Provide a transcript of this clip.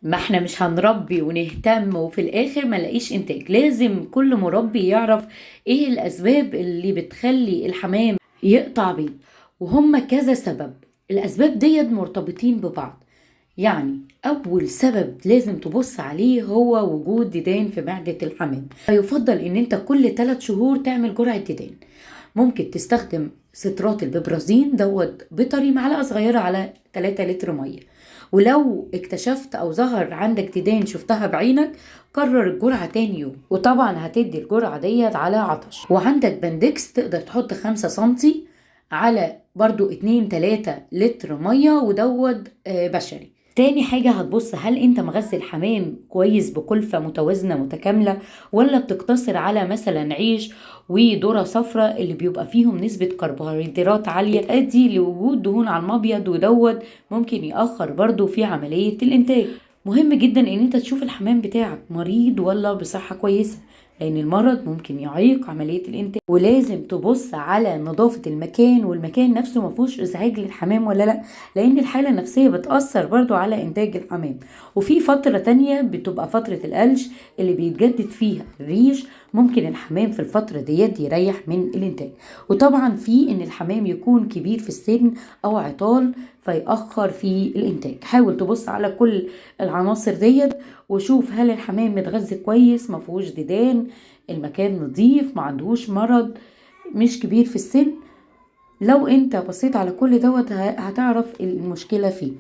ما احنا مش هنربي ونهتم وفي الاخر ما لاقيش انتاج. لازم كل مربي يعرف ايه الاسباب اللي بتخلي الحمام يقطع بيض، وهم كذا سبب. الاسباب ديت مرتبطين ببعض. يعني اول سبب لازم تبص عليه هو وجود ديدان في معدة الحمام. يفضل ان انت كل 3 شهور تعمل جرعة ديدان. ممكن تستخدم سترات الببرازين دوت بيطري معلقة صغيرة على 3 لتر مية. ولو اكتشفت او ظهر عندك ديدان شفتها بعينك، كرر الجرعة تاني يوم، وطبعا هتدي الجرعة ديت على عطش. وعندك بندكس تقدر تحط 5 سنتي على برضو 2-3 لتر مية، ودوت بشري. تاني حاجة هتبص هل انت مغذي الحمام كويس بكلفة متوازنة متكاملة، ولا بتقتصر على مثلا عيش وذرة صفراء اللي بيبقى فيهم نسبة كربوهيدرات عالية تؤدي لوجود دهون على المبيض، ودوت ممكن يأخر برضو في عملية الإنتاج. مهم جدا ان انت تشوف الحمام بتاعك مريض ولا بصحة كويسة، لان المرض ممكن يعيق عملية الانتاج. ولازم تبص على نظافة المكان، والمكان نفسه ما فيهوش ازعاج للحمام ولا لا، لان الحالة النفسية بتأثر برضو على انتاج الحمام. وفي فترة تانية بتبقى فترة القلش اللي بيتجدد فيها الريش، ممكن الحمام في الفترة ديت يريح من الانتاج. وطبعا في ان الحمام يكون كبير في السن او عطال فيأخر في الانتاج. حاول تبص على كل العناصر ديت، وشوف هل الحمام متغذي كويس، ما فيهوش ديدان، المكان نظيف، ما عندهوش مرض، مش كبير في السن. لو انت بصيت على كل دوت هتعرف المشكلة فيه.